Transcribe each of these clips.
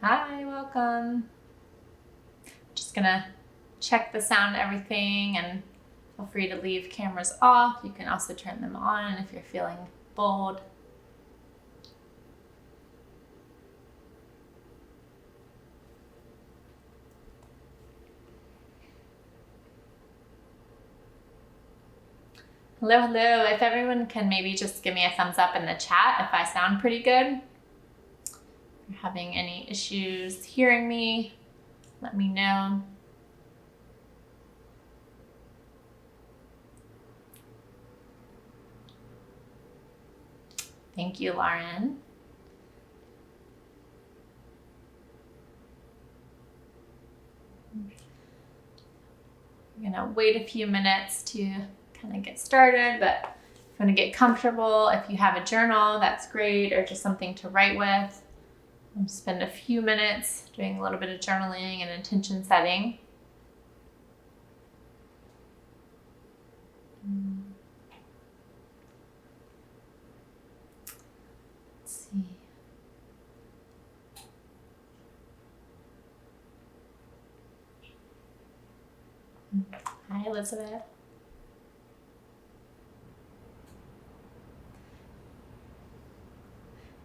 Hi, welcome. Just gonna check the sound and everything, and feel free to leave cameras off. You can also turn them on if you're feeling bold. Hello, hello. If everyone can maybe just give me a thumbs up in the chat if I sound pretty good. If you're having any issues hearing me, let me know. Thank you, Lauren. I'm gonna wait a few minutes to kind of get started, but if you want to get comfortable, if you have a journal, that's great, or just something to write with. Spend a few minutes doing a little bit of journaling and intention setting. Let's see. Hi, Elizabeth.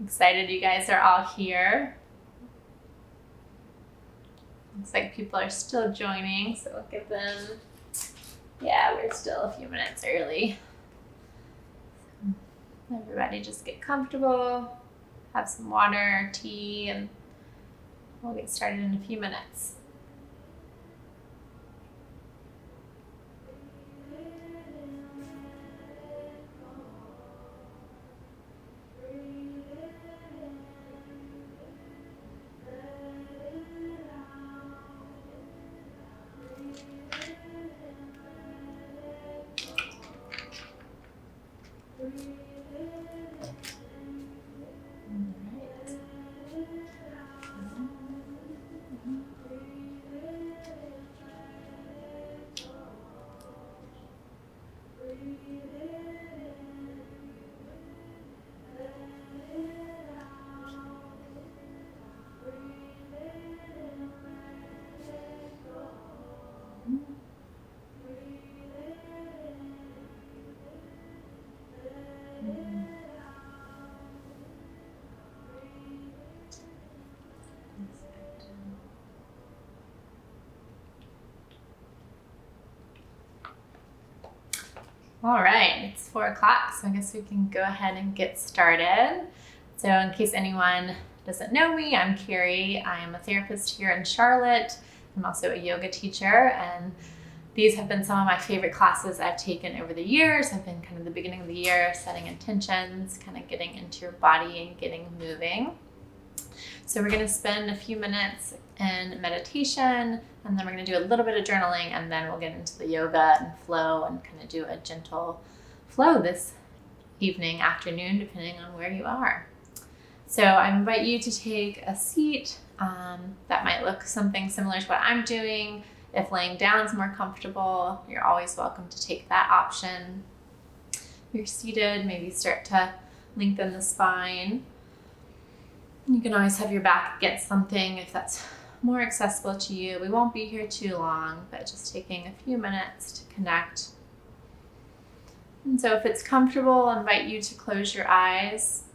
Excited you guys are all here. Looks like people are still joining, so we'll give them, yeah, we're still a few minutes early. Everybody just get comfortable, have some water, tea, and we'll get started in a few minutes. All right, it's 4 o'clock, so I guess we can go ahead and get started. So in case anyone doesn't know me, I'm Carrie. I am a therapist here in Charlotte. I'm also a yoga teacher, and these have been some of my favorite classes I've taken over the years. I've been kind of the beginning of the year, setting intentions, kind of getting into your body and getting moving. So we're gonna spend a few minutes in meditation, and then we're gonna do a little bit of journaling, and then we'll get into the yoga and flow and kind of do a gentle flow this evening, afternoon, depending on where you are. So I invite you to take a seat that might look something similar to what I'm doing. If laying down is more comfortable, you're always welcome to take that option. If you're seated, maybe start to lengthen the spine. You can always have your back against something if that's more accessible to you. We won't be here too long, but just taking a few minutes to connect. And so if it's comfortable, I invite you to close your eyes.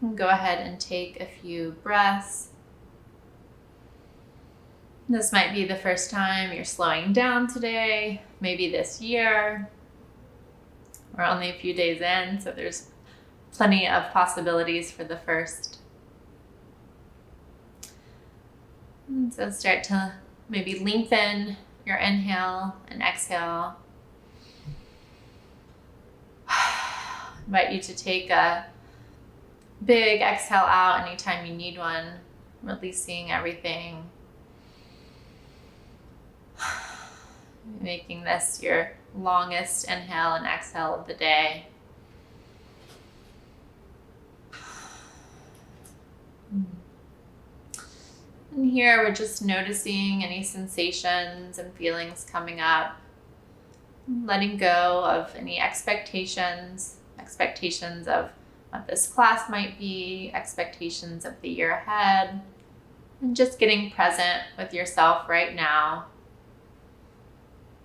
And go ahead and take a few breaths. This might be the first time you're slowing down today, maybe this year. We're only a few days in, so there's plenty of possibilities for the first. And so start to maybe lengthen your inhale and exhale. Invite you to take a big exhale out anytime you need one, releasing everything. Making this your longest inhale and exhale of the day. And here we're just noticing any sensations and feelings coming up, letting go of any expectations of what this class might be, expectations of the year ahead, and just getting present with yourself right now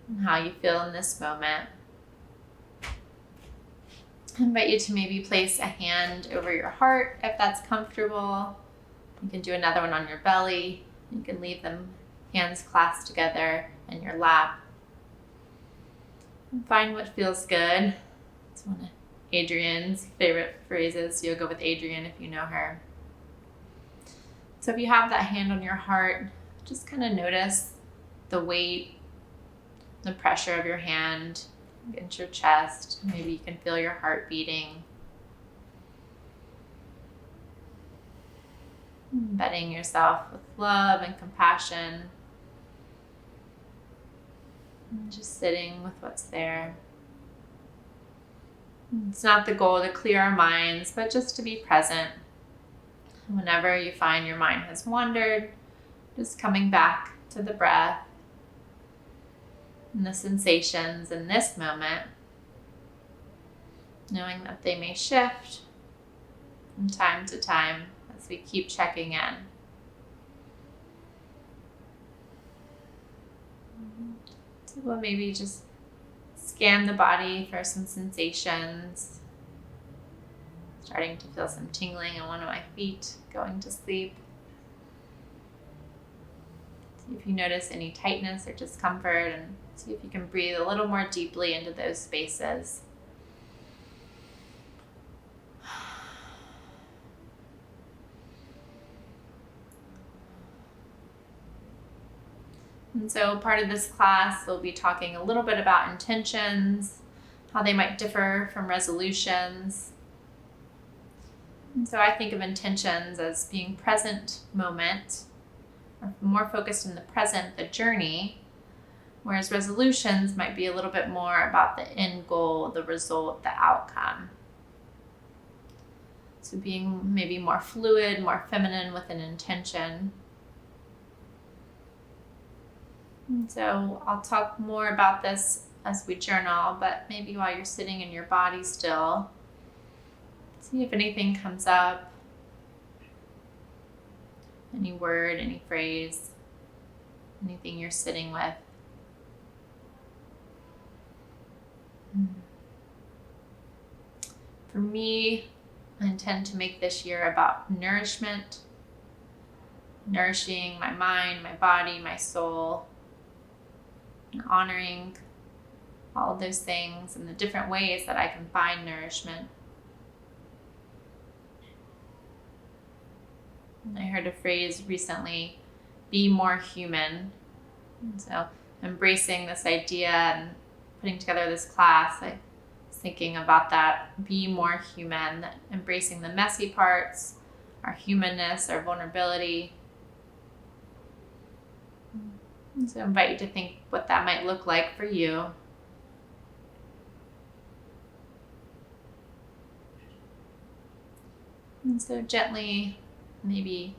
and how you feel in this moment. I invite you to maybe place a hand over your heart if that's comfortable. You can do another one on your belly. You can leave them hands clasped together in your lap. And find what feels good. It's one of Adrienne's favorite phrases, so you'll go with Adrienne if you know her. So if you have that hand on your heart, just kind of notice the weight, the pressure of your hand against your chest. Maybe you can feel your heart beating. Embedding yourself with love and compassion. And just sitting with what's there. It's not the goal to clear our minds, but just to be present. Whenever you find your mind has wandered, just coming back to the breath and the sensations in this moment, knowing that they may shift from time to time as we keep checking in. So we'll maybe just scan the body for some sensations. Starting to feel some tingling in one of my feet, going to sleep. See if you notice any tightness or discomfort, and see if you can breathe a little more deeply into those spaces. And so part of this class, we'll be talking a little bit about intentions, how they might differ from resolutions. And so I think of intentions as being present moment, or more focused in the present, the journey, whereas resolutions might be a little bit more about the end goal, the result, the outcome. So being maybe more fluid, more feminine with an intention. And so I'll talk more about this as we journal, but maybe while you're sitting in your body still, see if anything comes up, any word, any phrase, anything you're sitting with. For me, I intend to make this year about nourishment, nourishing my mind, my body, my soul, and honoring all of those things and the different ways that I can find nourishment. I heard a phrase recently, be more human. And so embracing this idea and putting together this class, I was thinking about that, be more human, embracing the messy parts, our humanness, our vulnerability. And so I invite you to think what that might look like for you. And so gently, maybe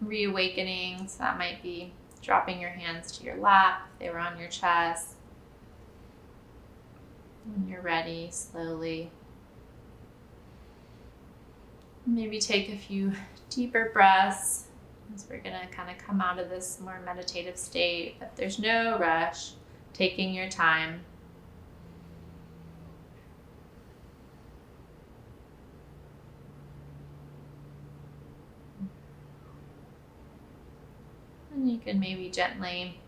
reawakening. So that might be dropping your hands to your lap if they were on your chest. When you're ready, slowly. Maybe take a few deeper breaths as we're going to kind of come out of this more meditative state. But there's no rush, taking your time. And you can maybe gently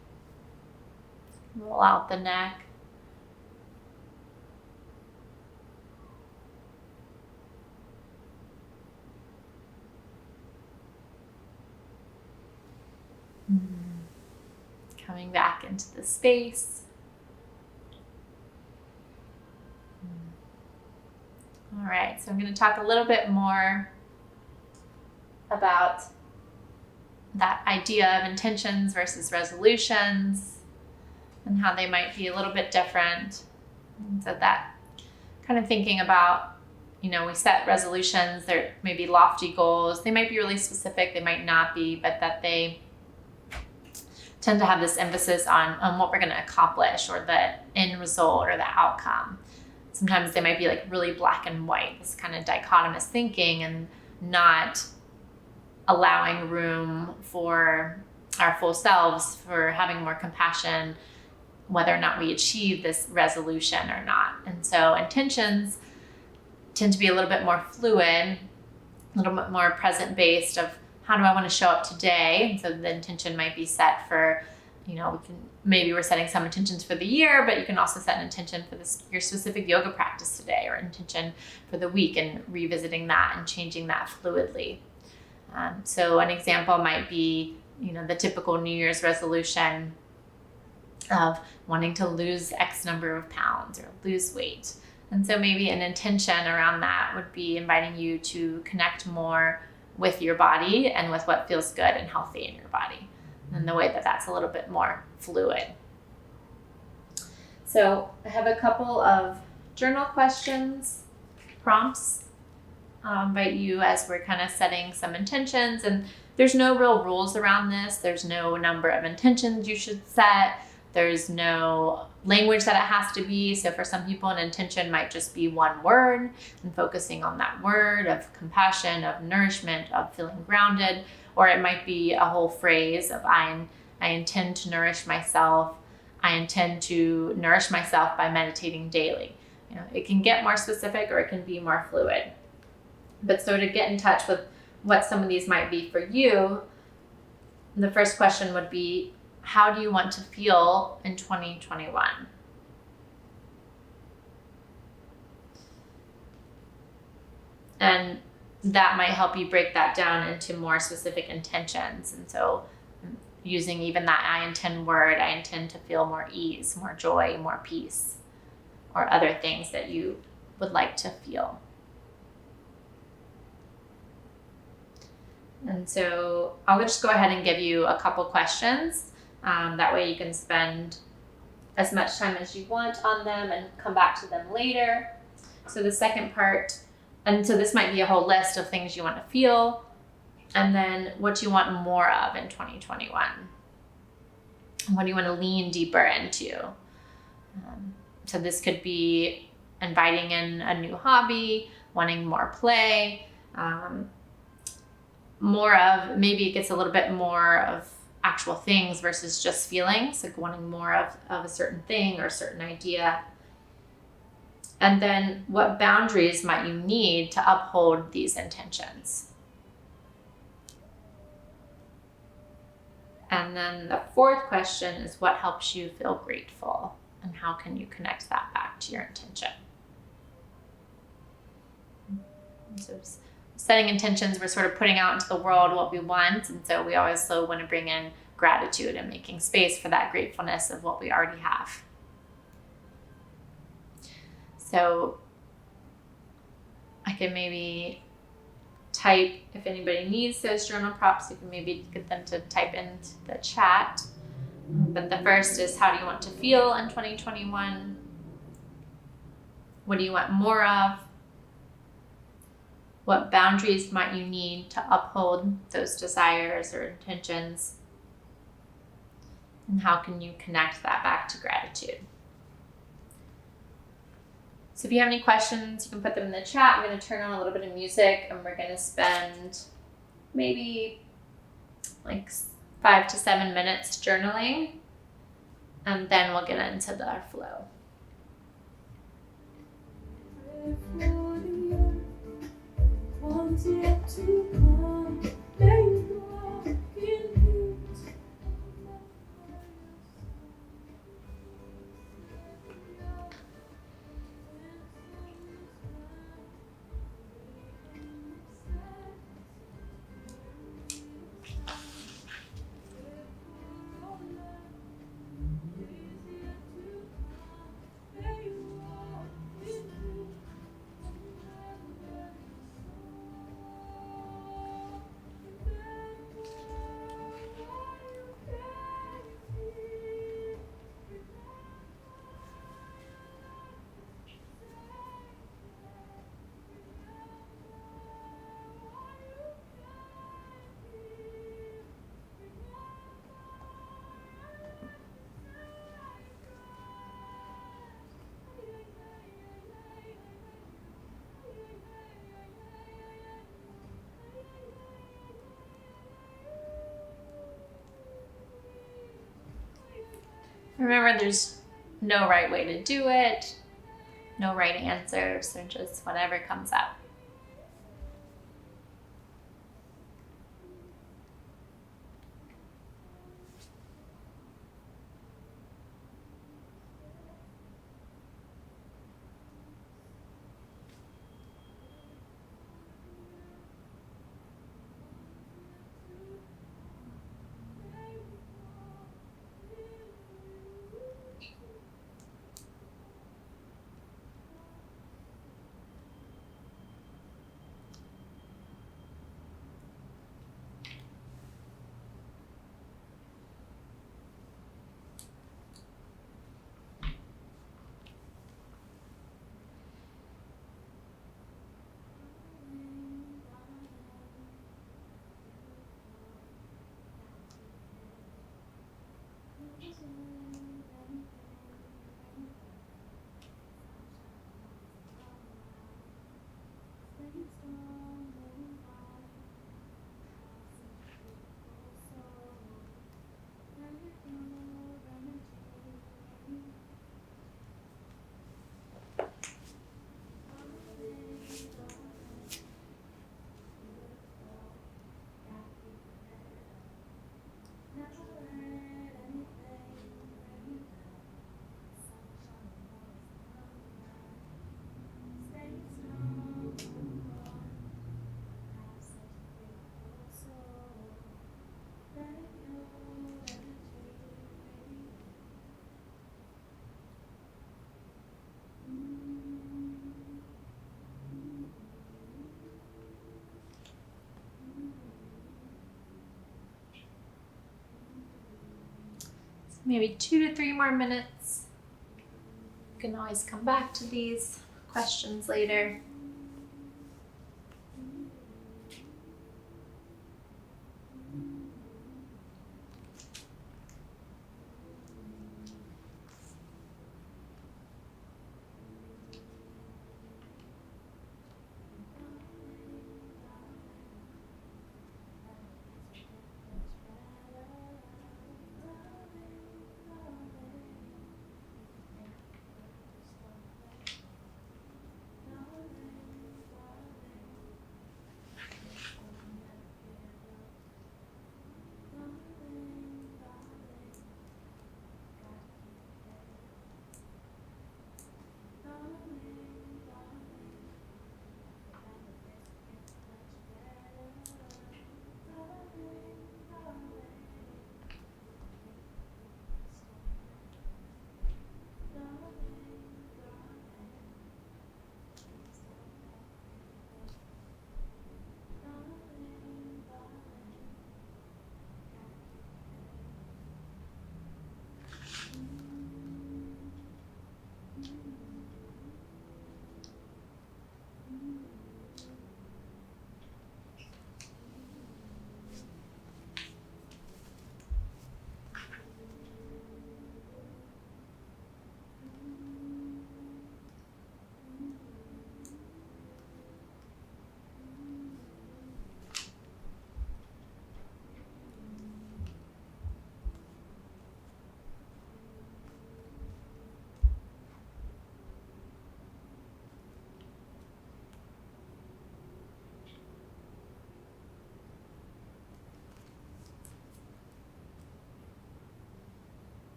roll out the neck. Coming back into the space. All right, so I'm going to talk a little bit more about that idea of intentions versus resolutions and how they might be a little bit different. And so that kind of thinking about, we set resolutions, they're maybe lofty goals. They might be really specific, they might not be, but that they tend to have this emphasis on what we're going to accomplish or the end result or the outcome. sometimes they might be like really black and white, this kind of dichotomous thinking, and not allowing room for our full selves, for having more compassion, whether or not we achieve this resolution or not. And so intentions tend to be a little bit more fluid, a little bit more present based of how do I want to show up today? And so the intention might be set for, maybe we're setting some intentions for the year, but you can also set an intention for your specific yoga practice today, or intention for the week, and revisiting that and changing that fluidly. So an example might be, the typical New Year's resolution of wanting to lose X number of pounds or lose weight. And so maybe an intention around that would be inviting you to connect more with your body and with what feels good and healthy in your body, and the way that that's a little bit more fluid. So I have a couple of journal questions, prompts. I'll invite you as we're kind of setting some intentions, and there's no real rules around this. There's no number of intentions you should set. There's no language that it has to be. So for some people, an intention might just be one word, and focusing on that word of compassion, of nourishment, of feeling grounded. Or it might be a whole phrase of I intend to nourish myself. I intend to nourish myself by meditating daily. It can get more specific, or it can be more fluid. But so to get in touch with what some of these might be for you, the first question would be, how do you want to feel in 2021? And that might help you break that down into more specific intentions. And so using even that I intend word, I intend to feel more ease, more joy, more peace, or other things that you would like to feel. And so I'll just go ahead and give you a couple questions. That way you can spend as much time as you want on them and come back to them later. So the second part, and so this might be a whole list of things you want to feel, and then what you want more of in 2021. What do you want to lean deeper into? So this could be inviting in a new hobby, wanting more play, maybe it gets a little bit more of actual things versus just feelings, like wanting more of a certain thing or a certain idea. And then what boundaries might you need to uphold these intentions? And then the fourth question is, what helps you feel grateful, and how can you connect that back to your intention? So setting intentions, we're sort of putting out into the world what we want, and so we always want to bring in gratitude and making space for that gratefulness of what we already have. So I can maybe type, if anybody needs those journal prompts, you can maybe get them to type into the chat. But the first is, how do you want to feel in 2021? What do you want more of? What boundaries might you need to uphold those desires or intentions? And how can you connect that back to gratitude? So if you have any questions, you can put them in the chat. I'm going to turn on a little bit of music, and we're going to spend maybe like 5 to 7 minutes journaling, and then we'll get into the flow. Yet to come, may you walk in peace. Remember, there's no right way to do it, no right answer, so just whatever comes up. Maybe 2 to 3 more minutes. You can always come back to these questions later.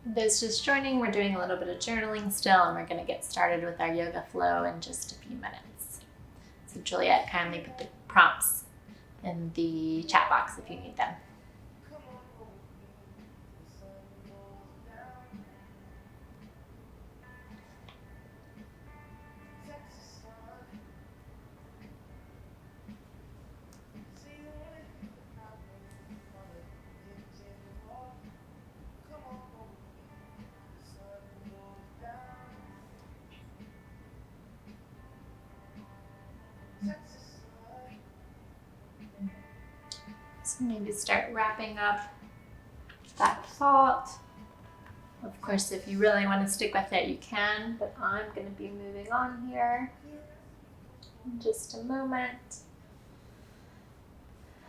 Those just joining, we're doing a little bit of journaling still, and we're going to get started with our yoga flow in just a few minutes. So Juliet, kindly put the prompts in the chat box if you need them. So maybe start wrapping up thought. Of course, if you really want to stick with it, you can, but I'm going to be moving on here in just a moment.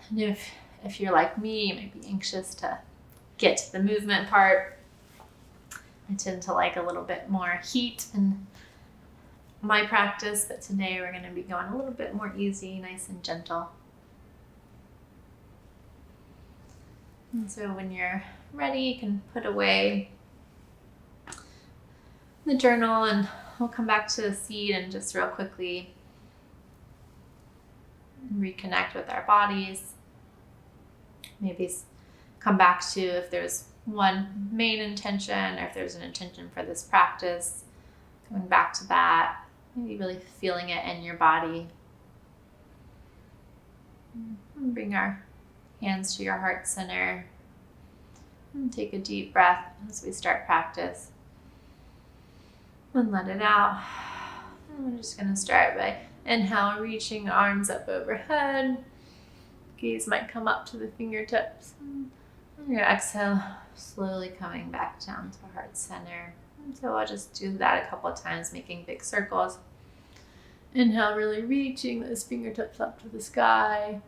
And if you're like me, you might be anxious to get to the movement part. I tend to like a little bit more heat in my practice, but today we're going to be going a little bit more easy, nice and gentle. And so when you're ready, you can put away the journal, and we'll come back to the seat and just real quickly reconnect with our bodies. Maybe come back to if there's one main intention or if there's an intention for this practice, coming back to that, maybe really feeling it in your body. And bring our hands to your heart center and take a deep breath as we start practice. And let it out. And we're just going to start by inhale, reaching arms up overhead. Gaze might come up to the fingertips. And your exhale, slowly coming back down to heart center. And so I'll just do that a couple of times, making big circles. Inhale, really reaching those fingertips up to the sky.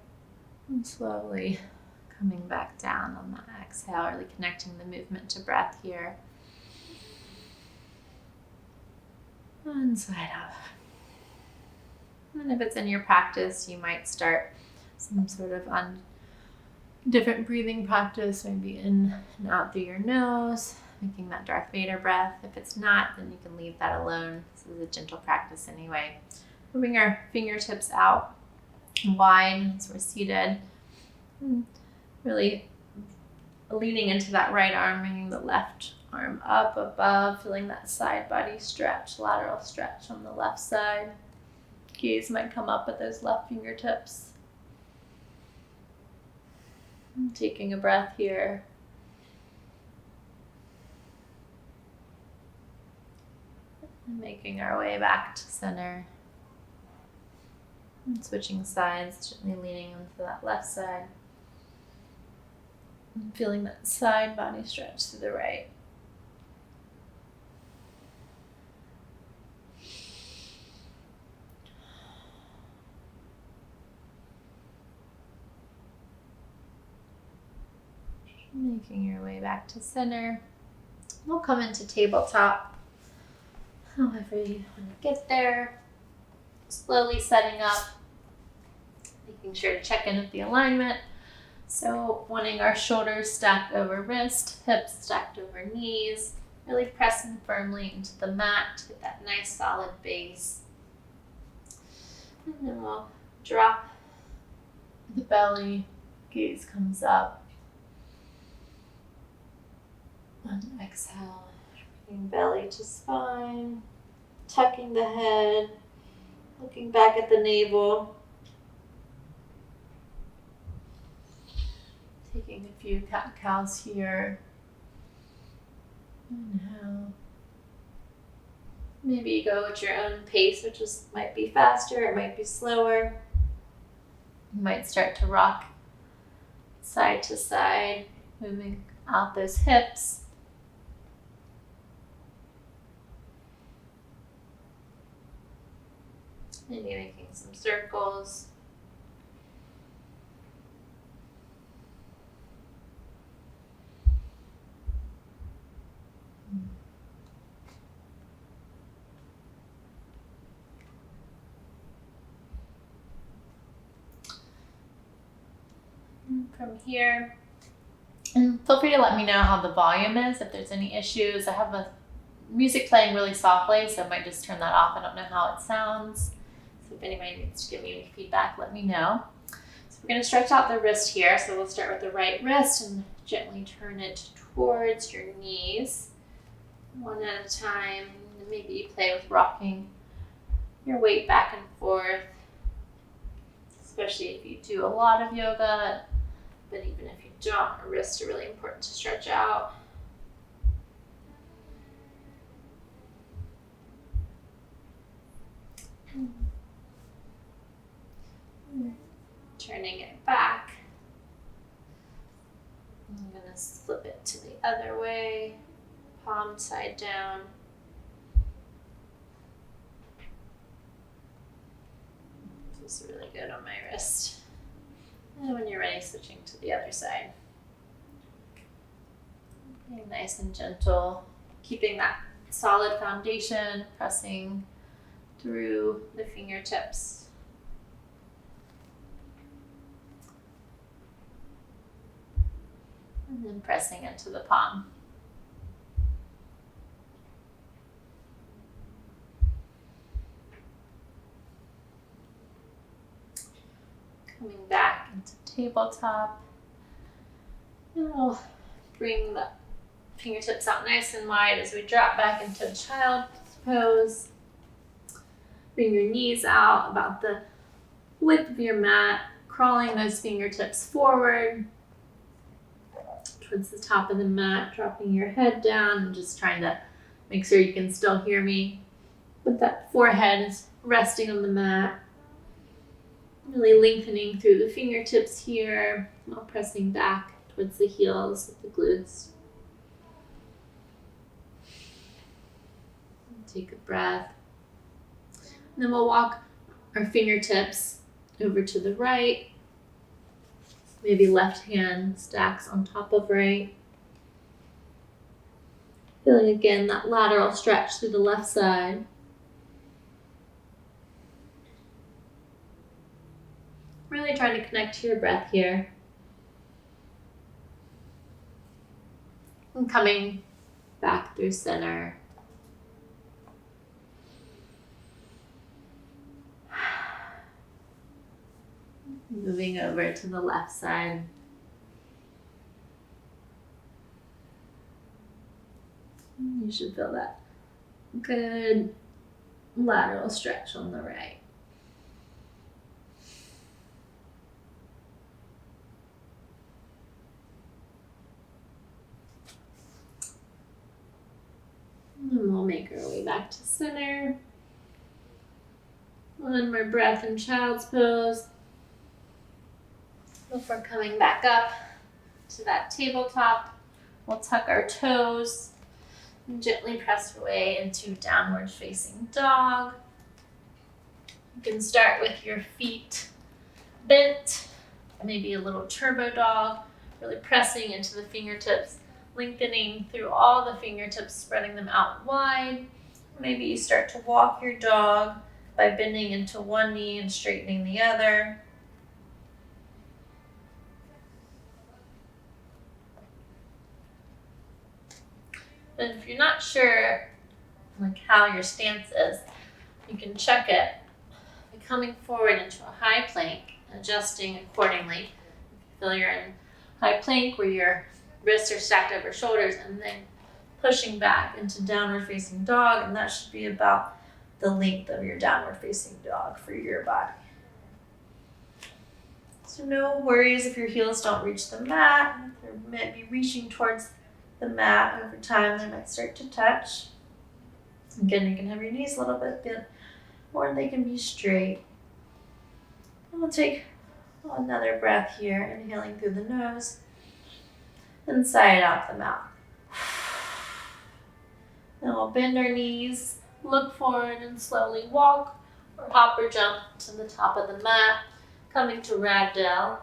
And slowly coming back down on that exhale, really connecting the movement to breath here. And side up. And if it's in your practice, you might start some sort of different breathing practice, maybe in and out through your nose, making that Darth Vader breath. If it's not, then you can leave that alone. This is a gentle practice anyway. Moving our fingertips out wide as we're seated. And really leaning into that right arm, bringing the left arm up above, feeling that side body stretch, lateral stretch on the left side. Gaze might come up at those left fingertips. And taking a breath here. And making our way back to center. And switching sides, gently leaning onto that left side. And feeling that side body stretch to the right. Making your way back to center. We'll come into tabletop. However you want to get there. Slowly setting up. Making sure to check in with the alignment. So wanting our shoulders stacked over wrist, hips stacked over knees. Really pressing firmly into the mat to get that nice solid base. And then we'll drop the belly. Gaze comes up. And exhale, bringing belly to spine, tucking the head, looking back at the navel. Taking a few cat-cows here. Inhale. Maybe you go at your own pace, which might be faster, it might be slower. You might start to rock side to side, moving out those hips. Maybe making some circles. And from here, and feel free to let me know how the volume is, if there's any issues. I have a music playing really softly, so I might just turn that off. I don't know how it sounds. So if anybody needs to give me any feedback, let me know. So we're going to stretch out the wrist here. So we'll start with the right wrist and gently turn it towards your knees. One at a time. And maybe you play with rocking your weight back and forth, especially if you do a lot of yoga. But even if you don't, your wrists are really important to stretch out. Turning it back. I'm going to slip it to the other way, palm side down. Feels really good on my wrist. And when you're ready, switching to the other side. Being nice and gentle, keeping that solid foundation, pressing through the fingertips. And then pressing into the palm. Coming back into tabletop. And we'll bring the fingertips out nice and wide as we drop back into child's pose. Bring your knees out about the width of your mat, crawling those fingertips forward towards the top of the mat, dropping your head down and just trying to make sure you can still hear me. But that forehead is resting on the mat. Really lengthening through the fingertips here while pressing back towards the heels of the glutes. Take a breath. And then we'll walk our fingertips over to the right. Maybe left hand stacks on top of right. Feeling again that lateral stretch through the left side. Really trying to connect to your breath here. And coming back through center. Moving over to the left side. You should feel that good lateral stretch on the right. And we'll make our way back to center. One more breath in child's pose before coming back up to that tabletop. We'll tuck our toes and gently press away into downward facing dog. You can start with your feet bent, maybe a little turbo dog, really pressing into the fingertips, lengthening through all the fingertips, spreading them out wide. Maybe you start to walk your dog by bending into one knee and straightening the other. And if you're not sure how your stance is, you can check it by coming forward into a high plank, adjusting accordingly. You feel you're in high plank where your wrists are stacked over shoulders, and then pushing back into downward facing dog, and that should be about the length of your downward facing dog for your body. So no worries if your heels don't reach the mat. They might be reaching towards the mat over time. They might start to touch. Again, you can have your knees a little bit bent, or they can be straight. And we'll take another breath here, inhaling through the nose and sigh it out the mouth. Then we'll bend our knees, look forward, and slowly walk or hop or jump to the top of the mat, coming to ragdoll.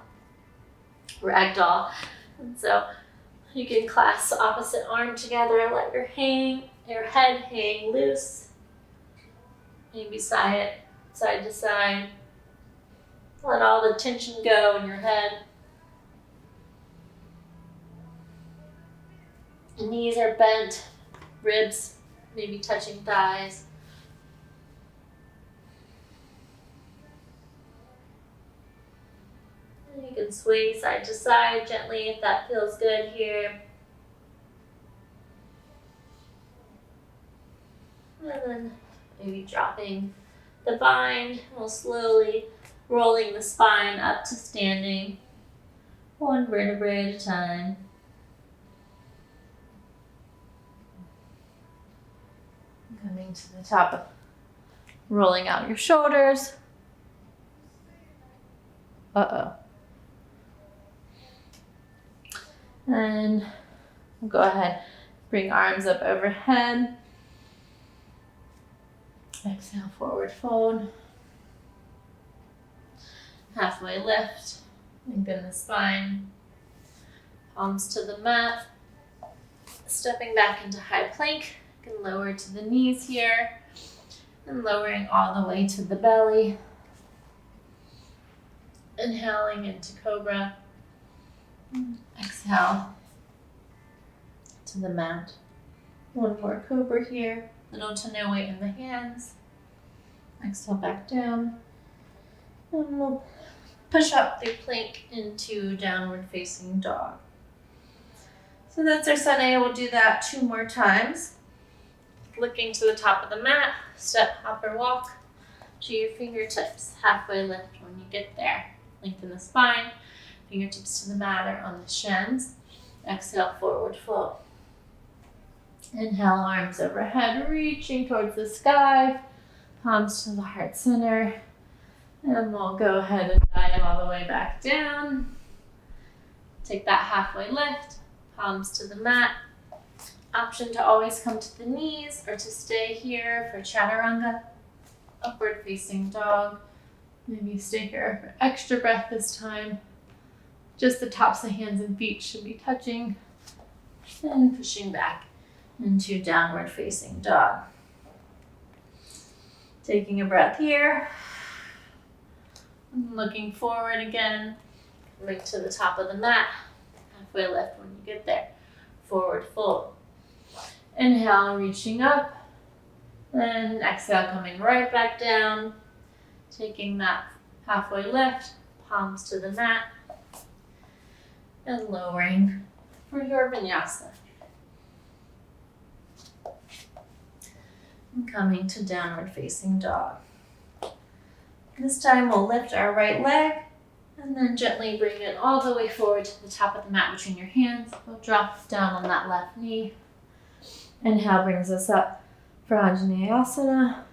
And so you can clasp the opposite arm together and let your head hang loose. Maybe sigh it side to side. Let all the tension go in your head. The knees are bent, ribs maybe touching thighs. And you can swing side to side gently if that feels good here. And then maybe dropping the bind, we'll slowly rolling the spine up to standing, one vertebrae at a time. Coming to the top, rolling out your shoulders. And Go ahead, bring arms up overhead. Exhale, forward fold. Halfway lift, lengthen the spine. Palms to the mat. Stepping back into high plank. You can lower to the knees here. And lowering all the way to the belly. Inhaling into cobra. Exhale to the mat. One more cobra here. Little to no weight in the hands. Exhale back down. And we'll push up through plank into downward facing dog. So that's our sun A. We'll do that 2 more times. Looking to the top of the mat, step, hop, or walk to your fingertips. Halfway lift when you get there. Lengthen the spine, fingertips to the mat or on the shins. Exhale, forward fold. Inhale, arms overhead, reaching towards the sky. Palms to the heart center. And we'll go ahead and dive all the way back down. Take that halfway lift, palms to the mat. Option to always come to the knees or to stay here for chaturanga. Upward facing dog. Maybe stay here for extra breath this time. Just the tops of hands and feet should be touching. And pushing back into downward facing dog. Taking a breath here. Looking forward again. Coming to the top of the mat. Halfway lift when you get there. Forward fold. Inhale, reaching up. And exhale, coming right back down. Taking that halfway lift. Palms to the mat. And lowering for your vinyasa. And coming to downward facing dog. This time we'll lift our right leg and then gently bring it all the way forward to the top of the mat between your hands. We'll drop down on that left knee. Inhale brings us up for Anjaneyasana.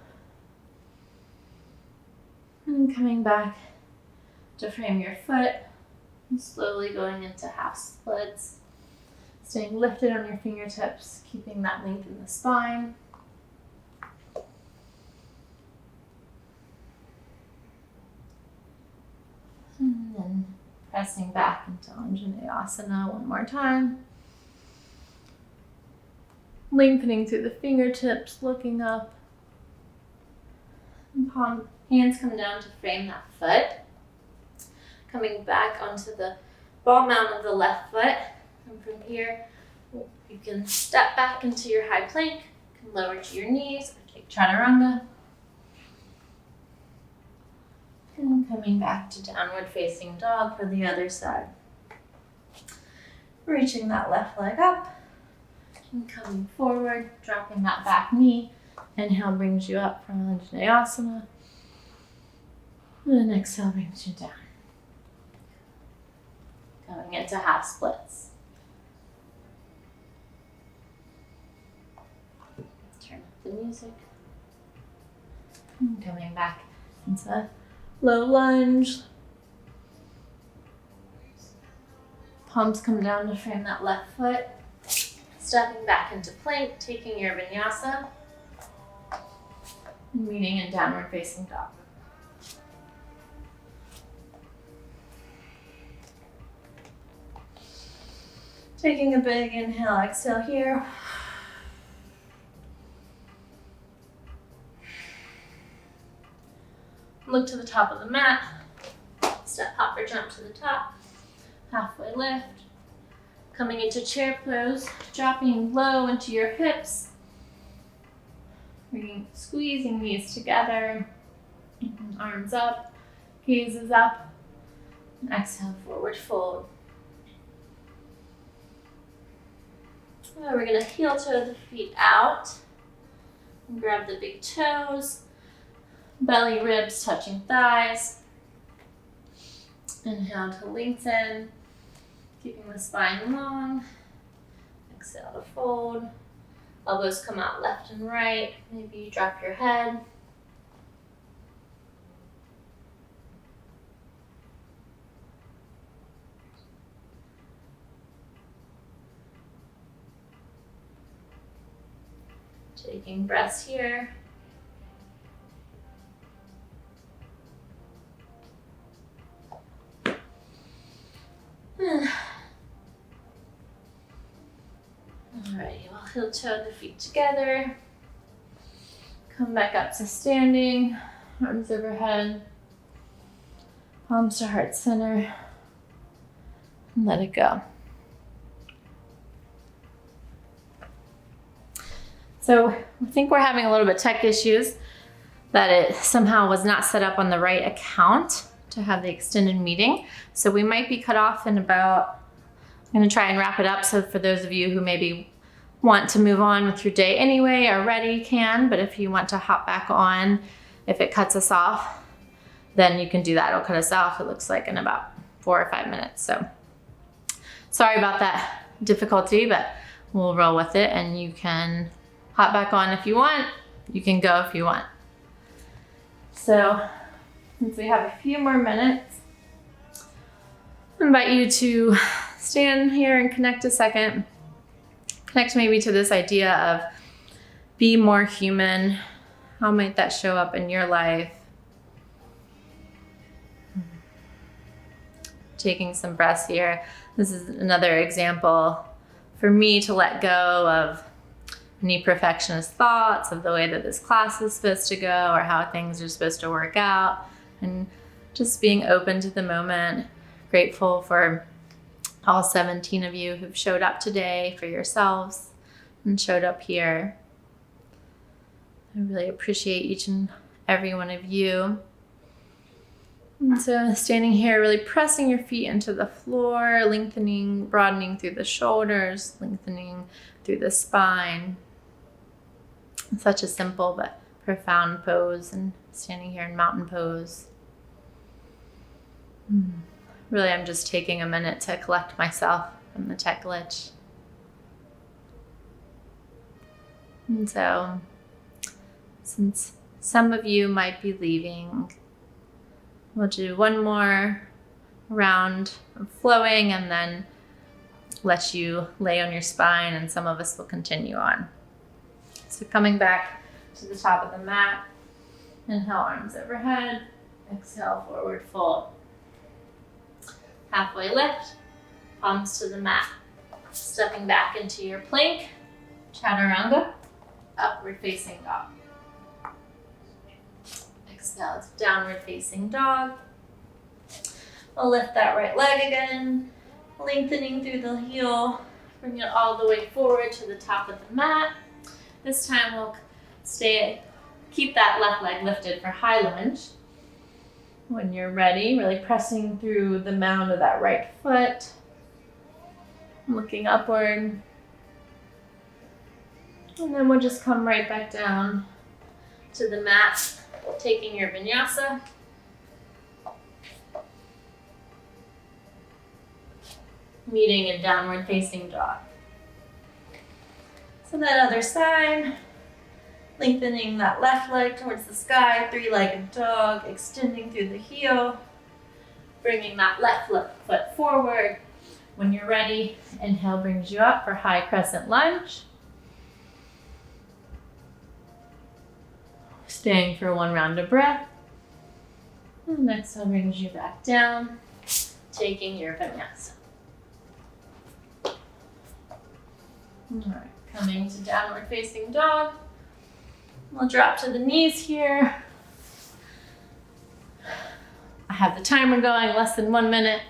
And coming back to frame your foot. And slowly going into half splits. Staying lifted on your fingertips, keeping that length in the spine. And then pressing back into Anjaneyasana one more time. Lengthening through the fingertips, looking up. And hands come down to frame that foot. Coming back onto the ball mount of the left foot. And from here, you can step back into your high plank. You can lower to your knees or take chaturanga. And coming back to downward facing dog for the other side. Reaching that left leg up. And coming forward, dropping that back knee. Inhale brings you up from Anjaneyasana. And then exhale brings you down. Going into half splits. Turn up the music. And coming back into low lunge. Palms come down to frame that left foot. Stepping back into plank, taking your vinyasa. And meeting in downward facing dog. Taking a big inhale, exhale here. Look to the top of the mat. Step, hop, or jump to the top. Halfway lift. Coming into chair pose, dropping low into your hips. Squeezing knees together. Arms up, gazes up. And exhale, forward fold. Now we're going to heel toe the feet out. And grab the big toes. Belly, ribs touching thighs. Inhale to lengthen. Keeping the spine long. Exhale to fold. Elbows come out left and right. Maybe you drop your head. Taking breaths here. Alright, we'll heel toe the feet together. Come back up to standing, arms overhead, palms to heart center, and let it go. So I think we're having a little bit of tech issues, that it somehow was not set up on the right account to have the extended meeting. So we might be cut off in about, I'm gonna try and wrap it up. So for those of you who maybe want to move on with your day anyway, already can, but if you want to hop back on, if it cuts us off, then you can do that. It'll cut us off, it looks like, in about 4 or 5 minutes. So sorry about that difficulty, but we'll roll with it, and you can hop back on if you want. You can go if you want. So since we have a few more minutes, I invite you to stand here and connect a second. Connect maybe to this idea of be more human. How might that show up in your life? Taking some breaths here. This is another example for me to let go of any perfectionist thoughts of the way that this class is supposed to go or how things are supposed to work out, and just being open to the moment. Grateful for all 17 of you who've showed up today for yourselves and showed up here. I really appreciate each and every one of you. And so standing here, really pressing your feet into the floor, lengthening, broadening through the shoulders, lengthening through the spine. Such a simple but profound pose, and standing here in mountain pose. Really, I'm just taking a minute to collect myself from the tech glitch. And so, since some of you might be leaving, we'll do one more round of flowing and then let you lay on your spine, and some of us will continue on. So coming back to the top of the mat, inhale, arms overhead, exhale, forward fold. Halfway lift, palms to the mat. Stepping back into your plank, chaturanga, upward facing dog. Exhale, downward facing dog. We'll lift that right leg again, lengthening through the heel, bring it all the way forward to the top of the mat. This time we'll keep that left leg lifted for high lunge. When you're ready, really pressing through the mound of that right foot, looking upward. And then we'll just come right back down to the mat, taking your vinyasa. Meeting in downward facing dog. So that other side, lengthening that left leg towards the sky, three-legged dog, extending through the heel, bringing that left foot forward. When you're ready, inhale brings you up for high crescent lunge. Staying for one round of breath. And exhale brings you back down, taking your vinyasa. All right. Coming to downward facing dog. We'll drop to the knees here. I have the timer going, less than 1 minute.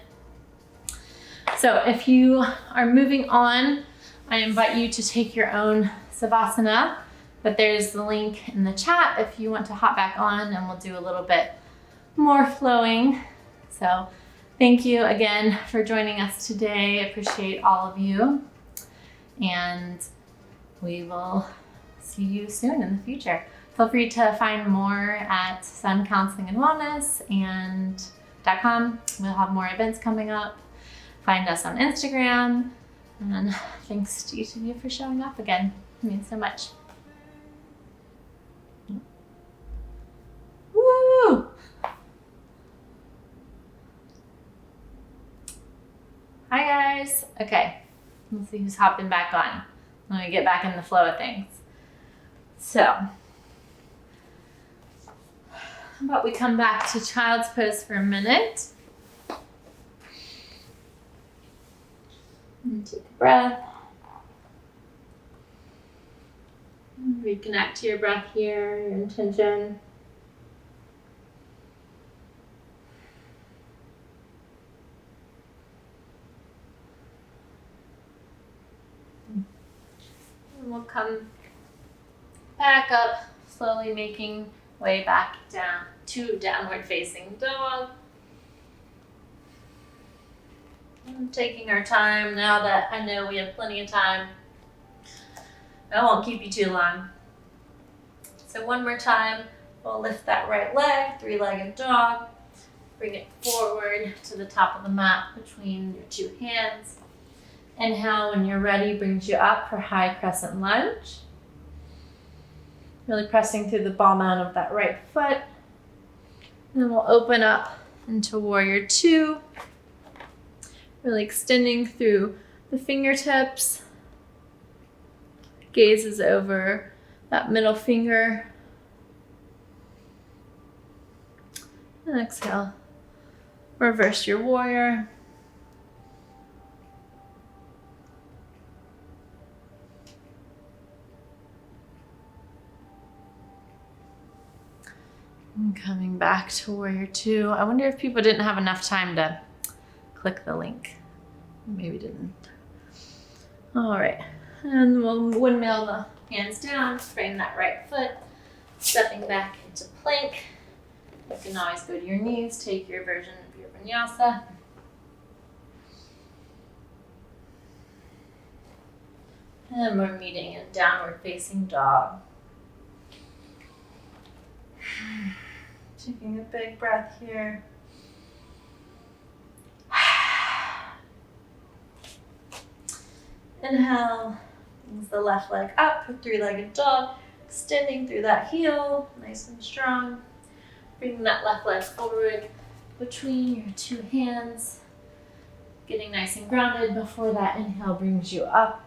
So if you are moving on, I invite you to take your own Savasana, but there's the link in the chat if you want to hop back on, and we'll do a little bit more flowing. So thank you again for joining us today. I appreciate all of you. And we will see you soon in the future. Feel free to find more at Sun Counseling and Wellness and .com. We'll have more events coming up. Find us on Instagram. And thanks to each of you for showing up again. It means so much. Woo! Hi guys. Okay, let's see who's hopping back on. Let me get back in the flow of things. So, how about we come back to child's pose for a minute. And take a breath. Reconnect to your breath here, your intention. And we'll come back up, slowly making way back down to downward facing dog. And taking our time now that I know we have plenty of time. I won't keep you too long. So one more time, we'll lift that right leg, three-legged dog. Bring it forward to the top of the mat between your two hands. Inhale, when you're ready, brings you up for high crescent lunge. Really pressing through the ball mound of that right foot. And then we'll open up into warrior two. Really extending through the fingertips. Gaze is over that middle finger. And exhale. Reverse your warrior. And coming back to warrior two. I wonder if people didn't have enough time to click the link. Maybe didn't. All right. And we'll windmill the hands down, frame that right foot, stepping back into plank. You can always go to your knees, take your version of your vinyasa. And we're meeting in downward facing dog. Taking a big breath here. Inhale, brings the left leg up, three-legged dog, extending through that heel, nice and strong. Bringing that left leg forward between your two hands, getting nice and grounded before that inhale brings you up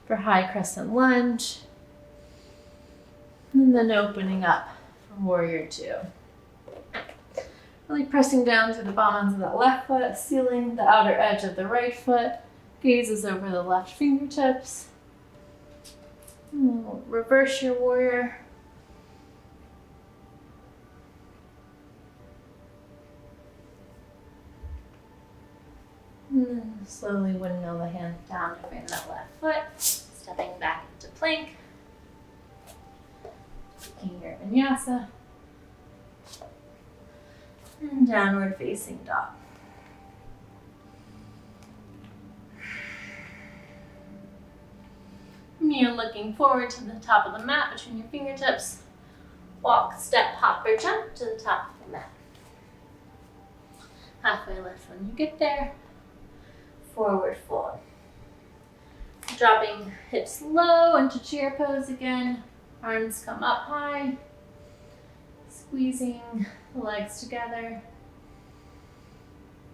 for high crescent lunge. And then opening up for warrior two. Really pressing down to the bottoms of that left foot, sealing the outer edge of the right foot. Gaze is over the left fingertips. We'll reverse your warrior. And then slowly windmill the hands down to bring that left foot. Stepping back into plank. Taking your vinyasa. And downward facing dog. You're looking forward to the top of the mat between your fingertips. Walk, step, hop, or jump to the top of the mat. Halfway lift when you get there. Forward fold. Dropping hips low into chair pose again. Arms come up high. Squeezing the legs together.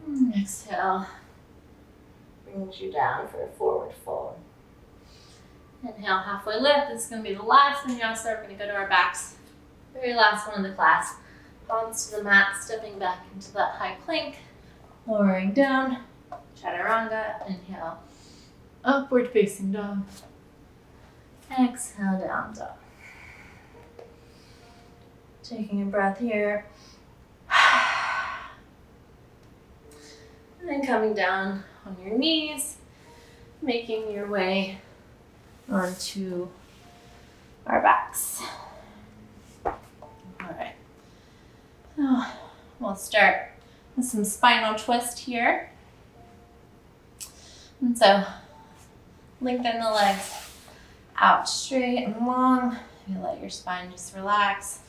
And exhale. Brings you down for a forward fold. Inhale, halfway lift. This is going to be the last vinyasa. We're going to go to our backs. Very last one of the class. Palms to the mat, stepping back into that high plank. Lowering down. Chaturanga. Inhale. Upward facing dog. Exhale, down dog. Taking a breath here. And then coming down on your knees. Making your way onto our backs. All right. So we'll start with some spinal twist here. And so lengthen the legs out straight and long. You let your spine just relax.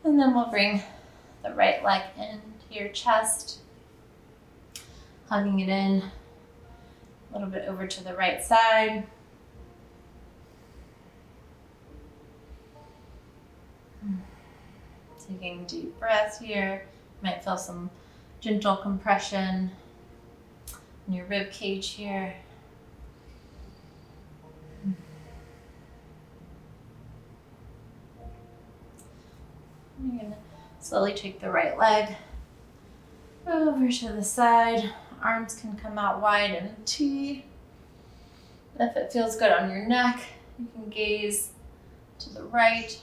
And then we'll bring the right leg into your chest, hugging it in a little bit over to the right side. Taking deep breaths here. You might feel some gentle compression in your rib cage here. You're gonna slowly take the right leg over to the side. Arms can come out wide in a T. If it feels good on your neck, you can gaze to the right.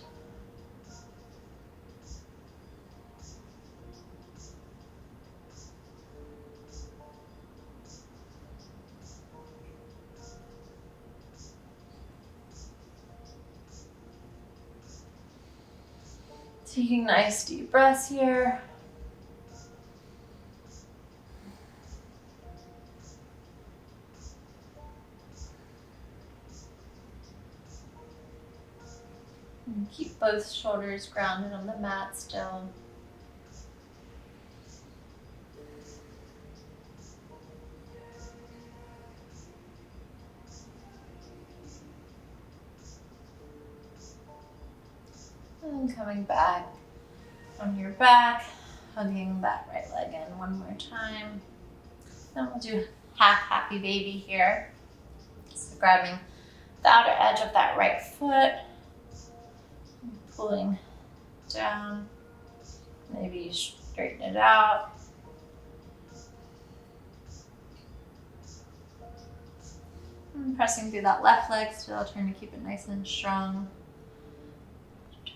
Taking nice deep breaths here. And keep both shoulders grounded on the mat still. And coming back on your back, hugging that right leg in one more time. Then we'll do half happy baby here. So grabbing the outer edge of that right foot, pulling down, maybe straighten it out. And pressing through that left leg, still trying to keep it nice and strong.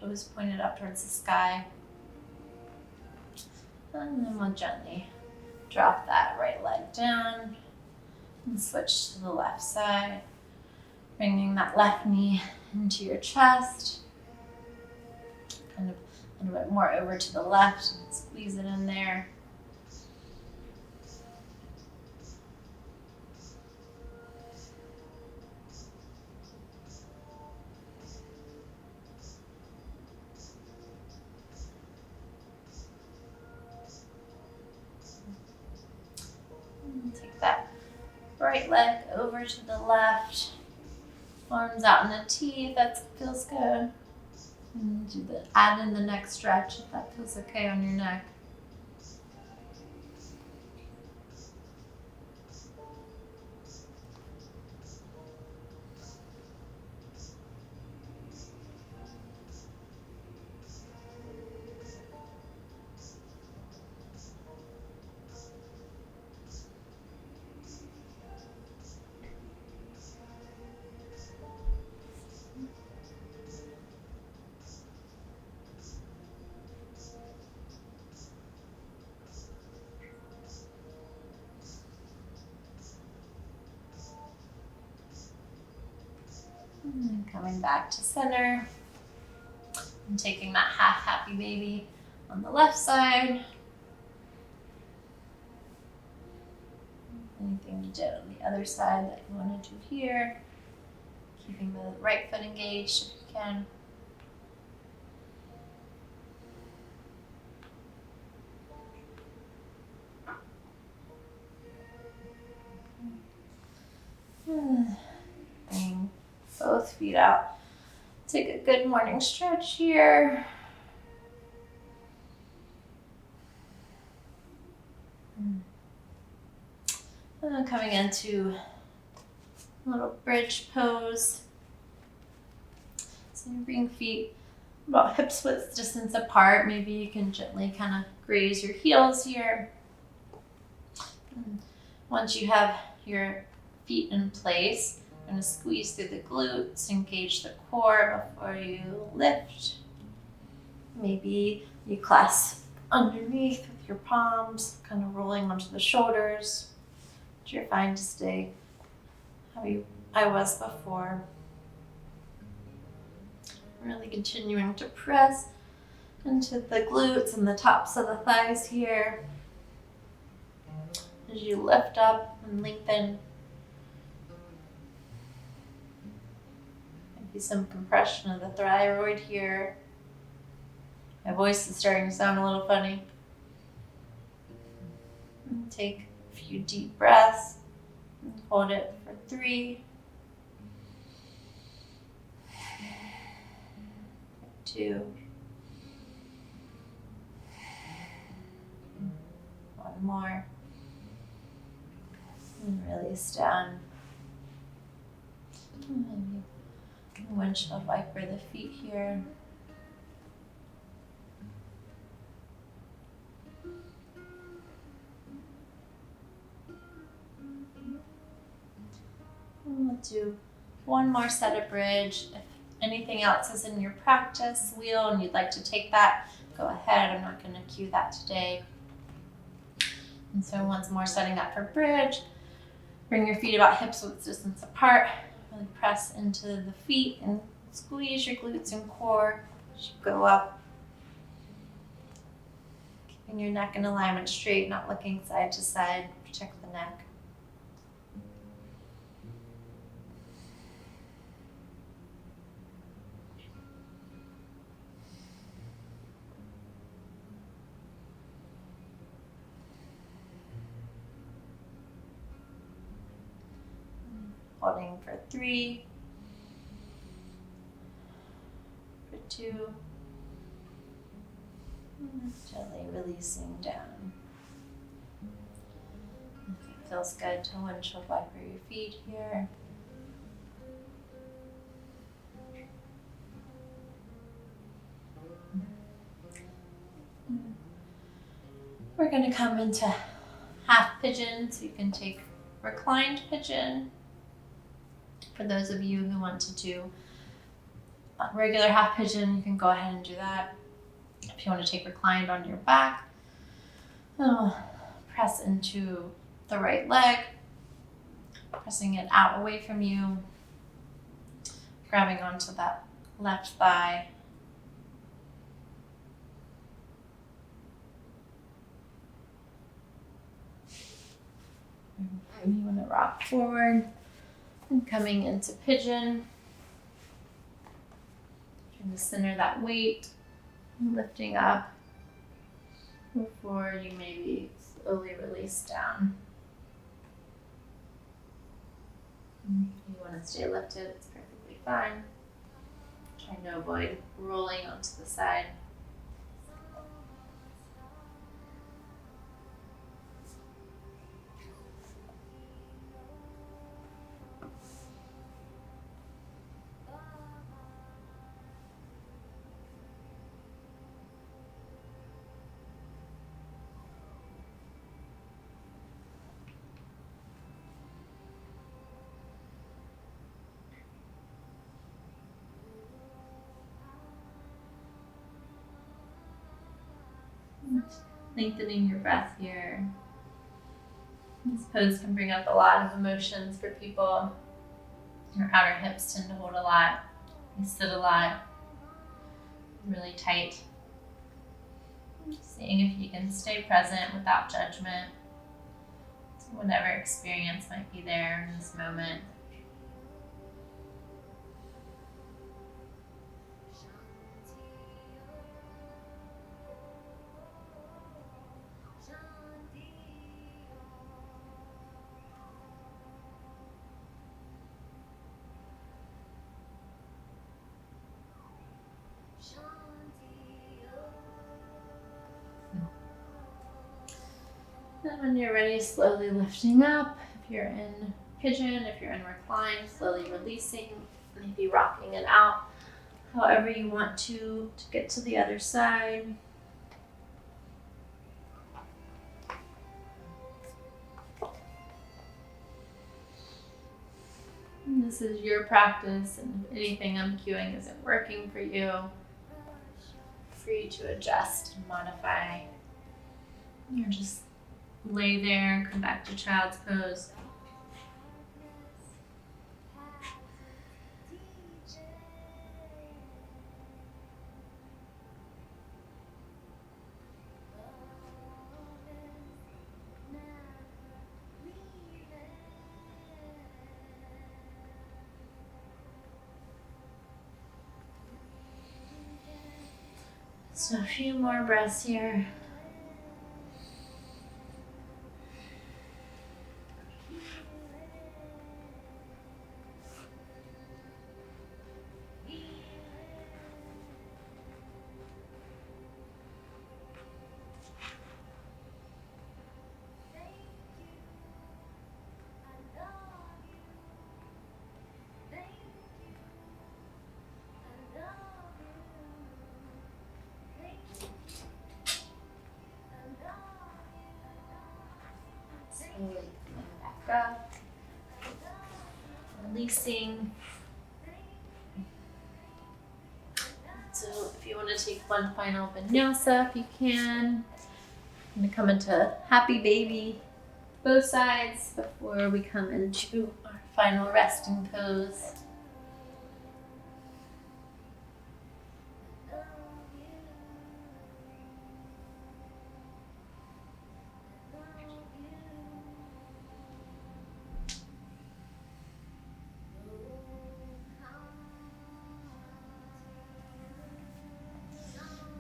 Toes pointed up towards the sky. And then we'll gently drop that right leg down and switch to the left side. Bringing that left knee into your chest. Kind of a little bit more over to the left and squeeze it in there. Take that right leg over to the left. Arms out in a T if that feels good. And add in the neck stretch if that feels okay on your neck. And coming back to center and taking that half happy baby on the left side. Anything you did on the other side that you want to do here. Keeping the right foot engaged if you can. Bring both feet out. Take a good morning stretch here. And then coming into a little bridge pose. So you bring feet about hips width distance apart. Maybe you can gently kind of graze your heels here. And once you have your feet in place, you're going to squeeze through the glutes, engage the core before you lift. Maybe you clasp underneath with your palms, kind of rolling onto the shoulders. But you're fine to stay how I was before. Really continuing to press into the glutes and the tops of the thighs here. As you lift up and lengthen. Maybe some compression of the thyroid here. My voice is starting to sound a little funny. And take a few deep breaths. And hold it for 3, 2, 1 more. And release down. And windshield wiper the feet here. We'll do one more set of bridge. If anything else is in your practice wheel and you'd like to take that, go ahead. I'm not going to cue that today. And so once more, setting up for bridge. Bring your feet about hips width distance apart. Really press into the feet and squeeze your glutes and core as you go up. Keeping your neck in alignment straight, not looking side to side. Protect the neck. Holding for 3, for 2, gently releasing down. If it feels good to windshield wiper your feet here. We're going to come into half pigeon, so you can take reclined pigeon. For those of you who want to do a regular half pigeon, you can go ahead and do that. If you want to take reclined on your back, press into the right leg, pressing it out away from you, grabbing onto that left thigh. You want to rock forward. And coming into pigeon, trying to center that weight, lifting up before you maybe slowly release down. If you want to stay lifted, it's perfectly fine. Try to avoid rolling onto the side. Lengthening your breath here. This pose can bring up a lot of emotions for people. Your outer hips tend to hold a lot. You sit a lot, really tight. Seeing if you can stay present without judgment to whatever experience might be there in this moment. Then when you're ready, slowly lifting up. If you're in pigeon, if you're in recline, slowly releasing, maybe rocking it out however you want to get to the other side. And this is your practice, and if anything I'm cueing isn't working for you, free to adjust and modify. Or just lay there and come back to child's pose. So a few more breaths here. Slowly coming back up. releasing. So if you want to take one final vinyasa, if you can. I'm going to come into happy baby, both sides, before we come into our final resting pose.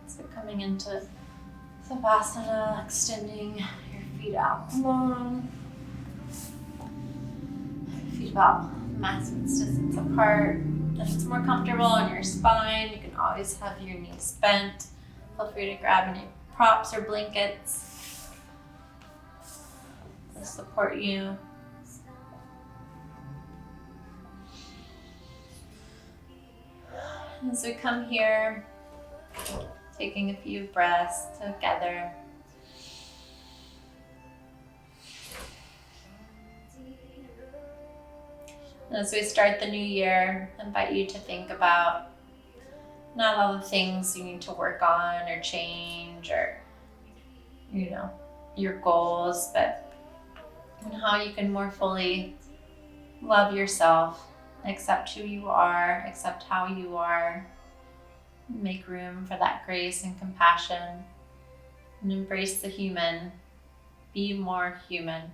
So coming into Savasana, extending your feet out long. Feet about maximum distance apart. If it's more comfortable in your spine, you can always have your knees bent. Feel free to grab any props or blankets to support you. As we come here, taking a few breaths together. As we start the new year, I invite you to think about not all the things you need to work on or change or, your goals, but how you can more fully love yourself, accept who you are, accept how you are, make room for that grace and compassion, and embrace the human. Be more human.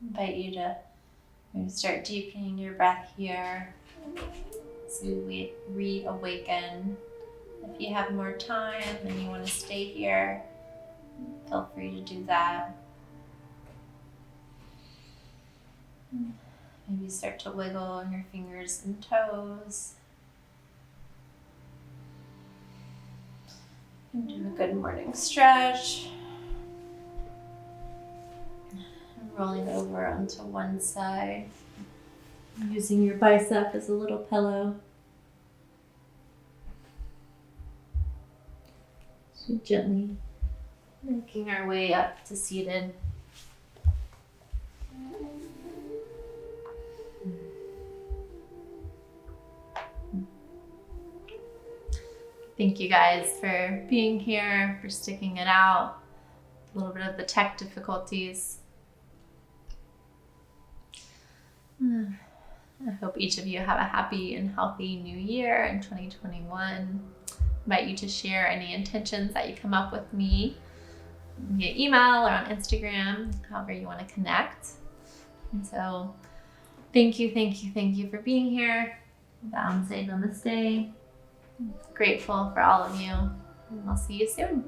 invite you to maybe start deepening your breath here as we reawaken. If you have more time and you want to stay here, feel free to do that. Maybe start to wiggle your fingers and toes. And do a good morning stretch. And rolling over onto one side, using your bicep as a little pillow. So gently making our way up to seated. Thank you guys for being here, for sticking it out. A little bit of the tech difficulties. I hope each of you have a happy and healthy new year in 2021. I invite you to share any intentions that you come up with me via email or on Instagram, however you want to connect. And so thank you for being here. Namaste, namaste. Grateful for all of you, and I'll see you soon.